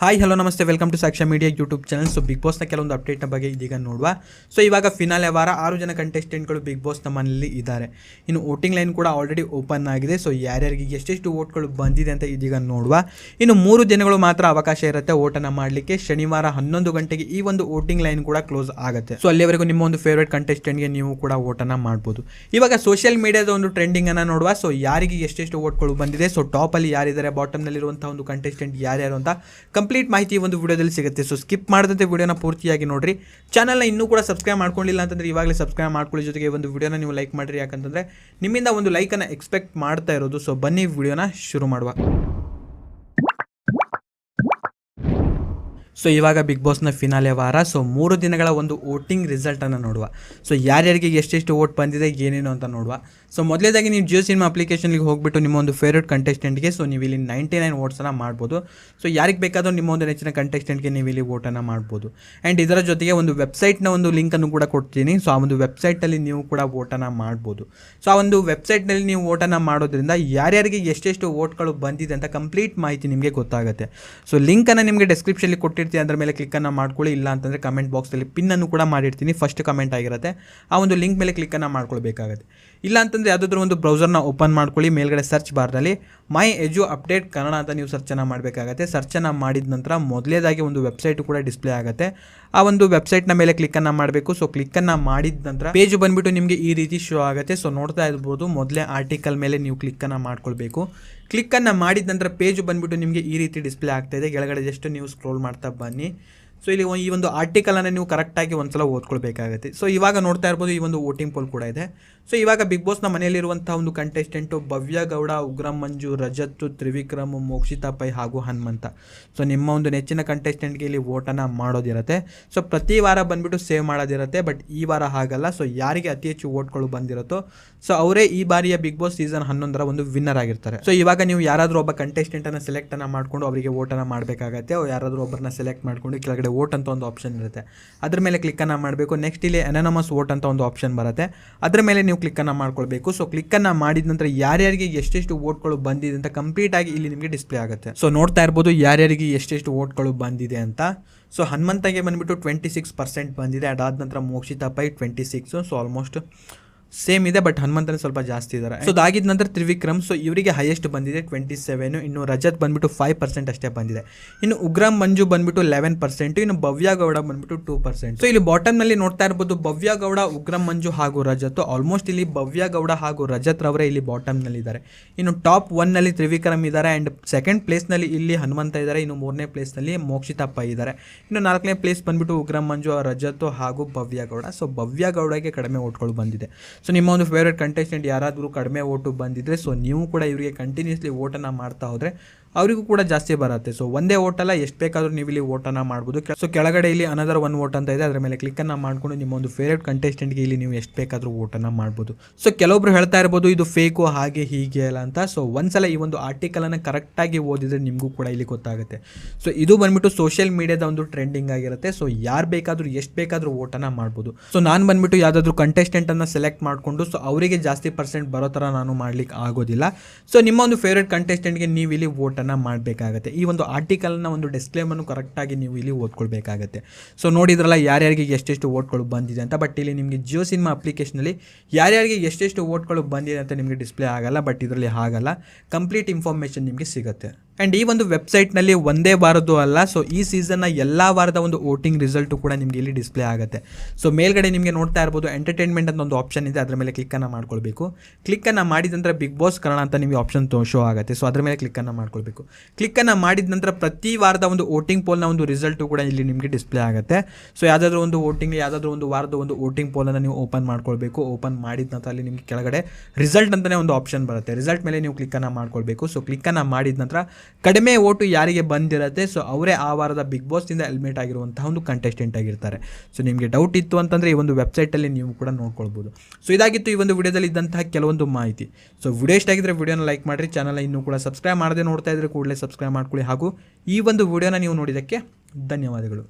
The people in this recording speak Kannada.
ಹಾಯ್ ಹಲೋ ನಮಸ್ತೆ, welcome to Saksha media YouTube channel. So big ಬಾಸ್ನ ಕೆಲವೊಂದು ಅಪ್ಡೇಟ್ನ ಬಗ್ಗೆ ಇದೀಗ ನೋಡುವ. ಸೊ ಇವಾಗ ಫಿನಾಲೆ ವಾರ 6 ಜನ ಕಂಟೆಸ್ಟೆಂಟ್ಗಳು ಬಿಗ್ ಬಾಸ್ನ ಮನೆಯಲ್ಲಿ ಇದ್ದಾರೆ. ಇನ್ನು ವೋಟಿಂಗ್ ಲೈನ್ ಕೂಡ ಆಲ್ರೆಡಿ ಓಪನ್ ಆಗಿದೆ. ಸೊ ಯಾರ್ಯಾರಿಗೆ ಎಷ್ಟೆಷ್ಟು ವೋಟ್ಗಳು ಬಂದಿದೆ ಅಂತ ಇದೀಗ ನೋಡುವ. ಇನ್ನು 3 ದಿನಗಳು ಮಾತ್ರ ಅವಕಾಶ ಇರುತ್ತೆ ವೋಟನ್ನು ಮಾಡಲಿಕ್ಕೆ. ಶನಿವಾರ 11 ಗಂಟೆಗೆ ಈ ಒಂದು ವೋಟಿಂಗ್ ಲೈನ್ ಕೂಡ ಕ್ಲೋಸ್ ಆಗುತ್ತೆ. ಸೊ ಅಲ್ಲಿವರೆಗೂ ನಿಮ್ಮ ಒಂದು ಫೇವ್ರೇಟ್ ಕಂಟೆಸ್ಟೆಂಟ್ಗೆ ನೀವು ಕೂಡ ವೋಟನ್ನು ಮಾಡ್ಬೋದು. ಇವಾಗ ಸೋಷಿಯಲ್ ಮೀಡಿಯಾದ ಒಂದು ಟ್ರೆಂಡಿಂಗ್ ಅನ್ನು ನೋಡುವ. ಸೊ ಯಾರಿಗೆ ಎಷ್ಟೆಷ್ಟು ವೋಟ್ಗಳು ಬಂದಿದೆ, ಸೊ ಟಾಪಲ್ಲಿ ಯಾರಿದ್ದಾರೆ, ಬಾಟಮ್ನಲ್ಲಿರುವಂತಹ ಒಂದು ಕಂಟೆಸ್ಟೆಂಟ್ ಯಾರ್ಯಾರು ಅಂತ ಕಂಪ್ಲೀಟ್ ಮಾಹಿತಿ ಒಂದು ವಿಡಿಯೋದಲ್ಲಿ ಸಿಗುತ್ತೆ. ಸೊ ಸ್ಕಿಪ್ ಮಾಡದಂತೆ ವಿಡಿಯೋನ ಪೂರ್ತಿಯಾಗಿ ನೋಡ್ರಿ. ಚಾನಲ್ನ ಇನ್ನೂ ಕೂಡ ಸಬ್ಸ್ಕ್ರೈಬ್ ಮಾಡ್ಕೊಂಡಿಲ್ಲ ಅಂತಂದ್ರೆ ಇವಾಗಲೇ ಸಬ್ಸ್ಕ್ರೈಬ್ ಮಾಡ್ಕೊಳ್ಳಿ. ಜೊತೆಗೆ ಒಂದು ವಿಡಿಯೋನ ನೀವು ಲೈಕ್ ಮಾಡಿರಿ, ಯಾಕಂತಂದ್ರೆ ನಿಮ್ಮಿಂದ ಒಂದು ಲೈಕನ್ನು ಎಕ್ಸ್ಪೆಕ್ಟ್ ಮಾಡ್ತಾ ಇರೋದು. ಸೊ ಬನ್ನಿ ವಿಡಿಯೋನ ಶುರು ಮಾಡುವ. ಸೊ ಇವಾಗ ಬಿಗ್ ಬಾಸ್ನ ಫಿನಾಲೆ ವಾರ. ಸೊ 3 ದಿನಗಳ ಒಂದು ವೋಟಿಂಗ್ ರಿಸಲ್ಟನ್ನು ನೋಡುವ. ಸೊ ಯಾರ್ಯಾರಿಗೆ ಎಷ್ಟೆಷ್ಟು ವೋಟ್ ಬಂದಿದೆ, ಏನೇನು ಅಂತ ನೋಡುವ. ಸೊ ಮೊದಲೇದಾಗಿ ನೀವು ಜಿಯೋ ಸಿನಿಮಾ ಅಪ್ಲಿಕೇಶನ್ಗೆ ಹೋಗ್ಬಿಟ್ಟು ನಿಮ್ಮ ಒಂದು ಫೇವ್ರೇಟ್ ಕಂಟೆಸ್ಟೆಂಟ್ಗೆ ಸೊ ನೀವು ಇಲ್ಲಿ 99 ವೋಟ್ಸನ್ನು ಮಾಡ್ಬೋದು. ಸೊ ಯಾರಿಗೆ ಬೇಕಾದರೂ ನಿಮ್ಮ ಒಂದು ನೆಚ್ಚಿನ ಕಂಟೆಸ್ಟೆಂಟ್ಗೆ ನೀವು ಇಲ್ಲಿ ವೋಟನ್ನು ಮಾಡ್ಬೋದು. ಆ್ಯಂಡ್ ಇದರ ಜೊತೆಗೆ ಒಂದು ವೆಬ್ಸೈಟ್ನ ಒಂದು ಲಿಂಕನ್ನು ಕೂಡ ಕೊಡ್ತೀನಿ. ಸೊ ಆ ಒಂದು ವೆಬ್ಸೈಟಲ್ಲಿ ನೀವು ಕೂಡ ವೋಟನ್ನು ಮಾಡ್ಬೋದು. ಸೊ ಆ ಒಂದು ವೆಬ್ಸೈಟ್ನಲ್ಲಿ ನೀವು ವೋಟನ್ನು ಮಾಡೋದ್ರಿಂದ ಯಾರ್ಯಾರಿಗೆ ಎಷ್ಟೆಷ್ಟು ವೋಟ್ಗಳು ಬಂದಿದೆ ಅಂತ ಕಂಪ್ಲೀಟ್ ಮಾಹಿತಿ ನಿಮಗೆ ಗೊತ್ತಾಗುತ್ತೆ. ಸೊ ಲಿಂಕನ್ನು ನಿಮಗೆ ಡಿಸ್ಕ್ರಿಪ್ಷನ್ಲಿ ಕೊಟ್ಟಿರ್ತೀನಿ, ಅದರ ಮೇಲೆ ಕ್ಲಿಕ್ಕನ್ನು ಮಾಡ್ಕೊಳ್ಳಿ. ಇಲ್ಲ ಅಂತಂದರೆ ಕಮೆಂಟ್ ಬಾಕ್ಸಲ್ಲಿ ಪಿನ್ನನ್ನು ಕೂಡ ಮಾಡಿರ್ತೀನಿ, ಫಸ್ಟ್ ಕಮೆಂಟ್ ಆಗಿರುತ್ತೆ. ಆ ಒಂದು ಲಿಂಕ್ ಮೇಲೆ ಕ್ಲಿಕ್ಕನ್ನು ಮಾಡ್ಕೊಳ್ಬೇಕಾಗುತ್ತೆ. ಇಲ್ಲ ಅಂತಂದರೆ ಯಾವುದಾದ್ರೂ ಒಂದು ಬ್ರೌಸರ್ನ ಓಪನ್ ಮಾಡ್ಕೊಳ್ಳಿ. ಮೇಲ್ಗಡೆ ಸರ್ಚ್ ಬಾರ್ನಲ್ಲಿ ಮೈ ಎಜು ಅಪ್ಡೇಟ್ ಕನ್ನಡ ಅಂತ ನೀವು ಸರ್ಚನ್ನು ಮಾಡಬೇಕಾಗತ್ತೆ. ಸರ್ಚನ್ನು ಮಾಡಿದ ನಂತರ ಮೊದಲೇದಾಗಿ ಒಂದು ವೆಬ್ಸೈಟು ಕೂಡ ಡಿಸ್ಪ್ಲೇ ಆಗುತ್ತೆ. ಆ ಒಂದು ವೆಬ್ಸೈಟ್ನ ಮೇಲೆ ಕ್ಲಿಕ್ಕನ್ನು ಮಾಡಬೇಕು. ಸೊ ಕ್ಲಿಕ್ಕನ್ನು ಮಾಡಿದ ನಂತರ ಪೇಜ್ ಬಂದುಬಿಟ್ಟು ನಿಮಗೆ ಈ ರೀತಿ ಶೋ ಆಗುತ್ತೆ. ಸೊ ನೋಡ್ತಾ ಇರ್ಬೋದು, ಮೊದಲೇ ಆರ್ಟಿಕಲ್ ಮೇಲೆ ನೀವು ಕ್ಲಿಕ್ಕನ್ನು ಮಾಡ್ಕೊಳ್ಬೇಕು. ಕ್ಲಿಕ್ಕನ್ನು ಮಾಡಿದ ನಂತರ ಪೇಜ್ ಬಂದುಬಿಟ್ಟು ನಿಮಗೆ ಈ ರೀತಿ ಡಿಸ್ಪ್ಲೇ ಆಗ್ತಾಯಿದೆ. ಕೆಳಗಡೆ ಜಸ್ಟ್ ನೀವು ಸ್ಕ್ರೋಲ್ ಮಾಡ್ತಾ ಬನ್ನಿ. ಸೊ ಇಲ್ಲಿ ಈ ಒಂದು ಆರ್ಟಿಕಲನ್ನು ನೀವು ಕರೆಕ್ಟಾಗಿ ಒಂದ್ಸಲ ಓದ್ಕೊಳ್ಬೇಕಾಗುತ್ತೆ. ಸೊ ಇವಾಗ ನೋಡ್ತಾ ಇರ್ಬೋದು, ಈ ಒಂದು ವೋಟಿಂಗ್ ಪೋಲ್ ಕೂಡ ಇದೆ. ಸೊ ಇವಾಗ ಬಿಗ್ ಬಾಸ್ನ ಮನೆಯಲ್ಲಿರುವಂಥ ಒಂದು ಕಂಟೆಸ್ಟೆಂಟು ಭವ್ಯ ಗೌಡ, ಉಗ್ರಂ ಮಂಜು, ರಜತ್, ತ್ರಿವಿಕ್ರಮ್, ಮೋಕ್ಷಿತಾ ಪೈ ಹಾಗೂ ಹನುಮಂತ. ಸೊ ನಿಮ್ಮ ಒಂದು ನೆಚ್ಚಿನ ಕಂಟೆಸ್ಟೆಂಟ್ಗೆ ಇಲ್ಲಿ ವೋಟನ್ನು ಮಾಡೋದಿರುತ್ತೆ. ಸೊ ಪ್ರತಿ ವಾರ ಬಂದುಬಿಟ್ಟು ಸೇವ್ ಮಾಡೋದಿರುತ್ತೆ, ಬಟ್ ಈ ವಾರ ಹಾಗಲ್ಲ. ಸೊ ಯಾರಿಗೆ ಅತಿ ಹೆಚ್ಚು ವೋಟ್ಗಳು ಬಂದಿರುತ್ತೋ ಸೊ ಅವರೇ ಈ ಬಾರಿಯ ಬಿಗ್ ಬಾಸ್ ಸೀಸನ್ 11ರ ಒಂದು ವಿನ್ನರ್ ಆಗಿರ್ತಾರೆ. ಸೊ ಇವಾಗ ನೀವು ಯಾರಾದರೂ ಒಬ್ಬ ಕಂಟೆಸ್ಟೆಂಟನ್ನು ಸೆಲೆಕ್ಟನ್ನು ಮಾಡಿಕೊಂಡು ಅವರಿಗೆ ವೋಟನ್ನು ಮಾಡಬೇಕಾಗತ್ತೆ. ಯಾರಾದರೂ ಒಬ್ಬರನ್ನ ಸೆಲೆಕ್ಟ್ ಮಾಡಿಕೊಂಡು ಕೆಳಗಡೆ ವೋಟ್ ಅಂತ ಒಂದು ಆಪ್ಷನ್ ಇರುತ್ತೆ, ಅದ್ರ ಮೇಲೆ ಕ್ಲಿಕ್ಕನ್ನು ಮಾಡಬೇಕು. ನೆಕ್ಸ್ಟ್ ಇಲ್ಲಿ ಅನಾನಮಸ್ ವೋಟ್ ಅಂತ ಒಂದು ಆಪ್ಷನ್ ಬರುತ್ತೆ, ಅದರ ಮೇಲೆ ನೀವು ಕ್ಲಿಕ್ಕನ್ನು ಮಾಡ್ಕೊಳ್ಬೇಕು. ಸೊ ಕ್ಲಿಕ್ಕನ್ನು ಮಾಡಿದ ನಂತರ ಯಾರ್ಯಾರಿಗೆ ಎಷ್ಟೆಷ್ಟು ವೋಟ್ಗಳು ಬಂದಿದೆ ಅಂತ ಕಂಪ್ಲೀಟ್ ಆಗಿ ಇಲ್ಲಿ ನಿಮಗೆ ಡಿಸ್ಪ್ಲೇ ಆಗುತ್ತೆ. ಸೊ ನೋಡ್ತಾ ಇರ್ಬೋದು ಯಾರ್ಯಾರಿಗೆ ಎಷ್ಟೆಷ್ಟು ವೋಟ್ಗಳು ಬಂದಿದೆ ಅಂತ. ಸೊ ಹನುಮಂತಗೆ ಬಂದುಬಿಟ್ಟು 26% ಬಂದಿದೆ. ಅದಾದ ನಂತರ Mokshitha Pai 26. So almost same ಇದೆ, ಬಟ್ ಹನುಮಂತನ ಸ್ವಲ್ಪ ಜಾಸ್ತಿ ಇದ್ದಾರೆ. ಸೊ ಅದಾಗಿದ ನಂತರ ತ್ರಿವಿಕ್ರಮ್, ಸೊ ಇವರಿಗೆ ಹೈಯೆಸ್ಟ್ ಬಂದಿದೆ 27. ಇನ್ನು ರಜತ್ ಬಂದುಬಿಟ್ಟು 5% ಅಷ್ಟೇ ಬಂದಿದೆ. ಇನ್ನು ಉಗ್ರಂ ಮಂಜು ಬಂದುಬಿಟ್ಟು 11%. ಇನ್ನು ಭವ್ಯ ಗೌಡ ಬಂದುಬಿಟ್ಟು 2%. ಸೊ ಇಲ್ಲಿ ಬಾಟಮ್ನಲ್ಲಿ ನೋಡ್ತಾ ಇರ್ಬೋದು, ಭವ್ಯ ಗೌಡ, ಉಗ್ರಂ ಮಂಜು ಹಾಗೂ ರಜತ್. ಆಲ್ಮೋಸ್ಟ್ ಇಲ್ಲಿ ಭವ್ಯ ಗೌಡ ಹಾಗೂ ರಜತ್ ರವರೇ ಇಲ್ಲಿ ಬಾಟಮ್ನಲ್ಲಿ ಇದ್ದಾರೆ. ಇನ್ನು ಟಾಪ್ 1ನಲ್ಲಿ ತ್ರಿವಿಕ್ರಮ್ ಇದ್ದಾರೆ. ಆ್ಯಂಡ್ ಸೆಕೆಂಡ್ ಪ್ಲೇಸ್ನಲ್ಲಿ ಇಲ್ಲಿ ಹನುಮಂತ ಇದ್ದಾರೆ. ಇನ್ನು 3ನೇ ಪ್ಲೇಸ್ನಲ್ಲಿ ಮೋಕ್ಷಿತಾ ಪೈ ಇದ್ದಾರೆ. ಇನ್ನು 4ನೇ ಪ್ಲೇಸ್ ಬಂದುಬಿಟ್ಟು ಉಗ್ರಂ ಮಂಜು, ರಜತ್ ಹಾಗೂ ಭವ್ಯ ಗೌಡ. ಸೊ ಭವ್ಯ ಗೌಡಗೆ ಕಡಿಮೆ ವೋಟ್ಗಳು ಬಂದಿದೆ. ಸೊ ನಿಮ್ಮ ಒಂದು ಫೇವ್ರೇಟ್ ಕಂಟೆಸ್ಟೆಂಟ್ ಯಾರಾದರೂ ಕಡಿಮೆ ವೋಟು ಬಂದಿದ್ದರೆ ಸೊ ನೀವು ಕೂಡ ಇವರಿಗೆ ಕಂಟಿನ್ಯೂಸ್ಲಿ ವೋಟನ್ನು ಮಾಡ್ತಾ ಹೋದರೆ ಅವರಿಗೂ ಕೂಡ ಜಾಸ್ತಿ ಬರುತ್ತೆ. ಸೊ ಒಂದೇ ವೋಟಲ್ಲ, ಎಷ್ಟು ಬೇಕಾದರೂ ನೀವು ಇಲ್ಲಿ ವೋಟನ್ನು ಮಾಡ್ಬೋದು. ಸೊ ಕೆಳಗಡೆ ಇಲ್ಲಿ ಅನದರ್ 1 ವೋಟ್ ಅಂತ ಇದೆ, ಅದರ ಮೇಲೆ ಕ್ಲಿಕ್ಕನ್ನು ಮಾಡಿಕೊಂಡು ನಿಮ್ಮ ಒಂದು ಫೇವ್ರೇಟ್ ಕಂಟೆಸ್ಟೆಂಟ್ಗೆ ಇಲ್ಲಿ ನೀವು ಎಷ್ಟು ಬೇಕಾದರೂ ವೋಟನ್ನು ಮಾಡ್ಬೋದು. ಸೊ ಕೆಲವೊಬ್ರು ಹೇಳ್ತಾ ಇರ್ಬೋದು ಇದು ಫೇಕು ಹಾಗೆ ಹೀಗೆ ಅಲ್ಲ ಅಂತ. ಸೊ ಒಂದ್ಸಲ ಈ ಒಂದು ಆರ್ಟಿಕಲನ್ನು ಕರೆಕ್ಟಾಗಿ ಓದಿದರೆ ನಿಮಗೂ ಕೂಡ ಇಲ್ಲಿ ಗೊತ್ತಾಗುತ್ತೆ. ಸೊ ಇದು ಬಂದ್ಬಿಟ್ಟು ಸೋಷಿಯಲ್ ಮೀಡಿಯಾದ ಒಂದು ಟ್ರೆಂಡಿಂಗ್ ಆಗಿರುತ್ತೆ. ಸೊ ಯಾರು ಬೇಕಾದರೂ ಎಷ್ಟು ಬೇಕಾದರೂ ವೋಟನ್ನು ಮಾಡ್ಬೋದು. ಸೊ ನಾನು ಬಂದ್ಬಿಟ್ಟು ಯಾವುದಾದ್ರೂ ಕಂಟೆಸ್ಟೆಂಟನ್ನು ಸೆಲೆಕ್ಟ್ ಮಾಡಿಕೊಂಡು ಸೊ ಅವರಿಗೆ ಜಾಸ್ತಿ ಪರ್ಸೆಂಟ್ ಬರೋ ಥರ ನಾನು ಮಾಡ್ಲಿಕ್ಕೆ ಆಗೋದಿಲ್ಲ. ಸೊ ನಿಮ್ಮ ಒಂದು ಫೇವ್ರೇಟ್ ಕಂಟೆಸ್ಟೆಂಟ್ಗೆ ನೀವು ಇಲ್ಲಿ ವೋಟನ್ನು ಮಾಡಬೇಕಾಗತ್ತೆ. ಈ ಒಂದು ಆರ್ಟಿಕಲ್ನ ಒಂದು ಡಿಸ್ಕ್ಲೇಮನ್ನು ಕರೆಕ್ಟಾಗಿ ನೀವು ಇಲ್ಲಿ ಓದ್ಕೊಳ್ಬೇಕಾಗತ್ತೆ. ಸೊ ನೋಡಿದ್ರಲ್ಲ ಯಾರ್ಯಾರಿಗೆ ಎಷ್ಟೆಷ್ಟು ವೋಟ್ಗಳು ಬಂದಿದೆ ಅಂತ. ಬಟ್ ಇಲ್ಲಿ ನಿಮಗೆ ಜಿಯೋ ಸಿನಿಮಾ ಅಪ್ಲಿಕೇಶನಲ್ಲಿ ಯಾರ್ಯಾರಿಗೆ ಎಷ್ಟೆಷ್ಟು ವೋಟ್ಗಳು ಬಂದಿದೆ ಅಂತ ನಿಮಗೆ ಡಿಸ್ಪ್ಲೇ ಆಗಲ್ಲ, ಬಟ್ ಇದರಲ್ಲಿ ಆಗಲ್ಲ, ಕಂಪ್ಲೀಟ್ ಇನ್ಫಾರ್ಮೇಷನ್ ನಿಮಗೆ ಸಿಗುತ್ತೆ. ಆ್ಯಂಡ್ ಈ ಒಂದು ವೆಬ್ಸೈಟ್ನಲ್ಲಿ ಒಂದೇ ವಾರದ್ದು ಅಲ್ಲ, ಸೊ ಈ ಸೀಸನ್ನ ಎಲ್ಲ ವಾರದ ಒಂದು ವೋಟಿಂಗ್ ರಿಸಲ್ಟು ಕೂಡ ನಿಮಗೆ ಇಲ್ಲಿ ಡಿಸ್ಪ್ಲೇ ಆಗುತ್ತೆ. ಸೊ ಮೇಲ್ಗಡೆ ನಿಮಗೆ ನೋಡ್ತಾ ಇರ್ಬೋದು ಎಂಟರ್ಟೈನ್ಮೆಂಟ್ ಅಂತ ಒಂದು ಆಪ್ಷನ್ ಇದೆ, ಅದರ ಮೇಲೆ ಕ್ಲಿಕ್ಕನ್ನು ಮಾಡ್ಕೊಳ್ಬೇಕು. ಕ್ಲಿಕ್ಕನ್ನು ಮಾಡಿದ ನಂತರ ಬಿಗ್ ಬಾಸ್ ಕನ್ನಡ ಅಂತ ನಿಮಗೆ ಆಪ್ಷನ್ ಶೋ ಆಗುತ್ತೆ. ಸೊ ಅದರ ಮೇಲೆ ಕ್ಲಿಕ್ಕನ್ನು ಮಾಡ್ಕೊಳ್ಬೇಕು. ಕ್ಲಿಕ್ಕನ್ನು ಮಾಡಿದ ನಂತರ ಪ್ರತಿ ವಾರದ ಒಂದು ವೋಟಿಂಗ್ ಪೋಲ್ನ ಒಂದು ರಿಸಲ್ಟು ಕೂಡ ಇಲ್ಲಿ ನಿಮಗೆ ಡಿಸ್ಪ್ಲೇ ಆಗುತ್ತೆ. ಸೊ ಯಾವುದಾದ್ರೂ ಒಂದು ವೋಟಿಂಗ್, ಯಾವುದಾದ್ರೂ ಒಂದು ವಾರದ ಒಂದು ವೋಟಿಂಗ್ ಪೋಲನ್ನು ನೀವು ಓಪನ್ ಮಾಡ್ಕೊಳ್ಬೇಕು. ಓಪನ್ ಮಾಡಿದ ನಂತರ ಅಲ್ಲಿ ನಿಮಗೆ ಕೆಳಗಡೆ ರಿಸಲ್ಟ್ ಅಂತಲೇ ಒಂದು ಆಪ್ಷನ್ ಬರುತ್ತೆ. ರಿಸಲ್ಟ್ ಮೇಲೆ ನೀವು ಕ್ಲಿಕ್ಕನ್ನು ಮಾಡ್ಕೊಳ್ಬೇಕು. ಸೊ ಕ್ಲಿಕ್ಕನ್ನು ಮಾಡಿದ ನಂತರ ಕಡಿಮೆ ವೋಟು ಯಾರಿಗೆ ಬಂದಿರುತ್ತೆ ಸೊ ಅವರೇ ಆ ವಾರದ ಬಿಗ್ ಬಾಸ್ನಿಂದ ಎಲಿಮಿನೇಟ್ ಆಗಿರುವಂತಹ ಒಂದು ಕಂಟೆಸ್ಟೆಂಟ್ ಆಗಿರ್ತಾರೆ. ಸೊ ನಿಮಗೆ ಡೌಟ್ ಇತ್ತು ಅಂತಂದರೆ ಈ ಒಂದು ವೆಬ್ಸೈಟಲ್ಲಿ ನೀವು ಕೂಡ ನೋಡ್ಕೊಳ್ಬೋದು. ಸೊ ಇದಾಗಿತ್ತು ಈ ಒಂದು ವಿಡಿಯೋದಲ್ಲಿ ಇದ್ದಂತಹ ಕೆಲವೊಂದು ಮಾಹಿತಿ. ಸೊ ವಿಡಿಯೋ ಇಷ್ಟ ಆಗಿದ್ರೆ ವಿಡಿಯೋನ ಲೈಕ್ ಮಾಡಿರಿ. ಚಾನಲ್ ಇನ್ನೂ ಕೂಡ ಸಬ್ಸ್ಕ್ರೈಬ್ ಮಾಡದೆ ನೋಡ್ತಾ ಇದ್ರೆ ಕೂಡಲೇ ಸಬ್ಸ್ಕ್ರೈಬ್ ಮಾಡ್ಕೊಳ್ಳಿ. ಹಾಗೂ ಈ ಒಂದು ವಿಡಿಯೋನ ನೀವು ನೋಡಿದ್ದಕ್ಕೆ ಧನ್ಯವಾದಗಳು.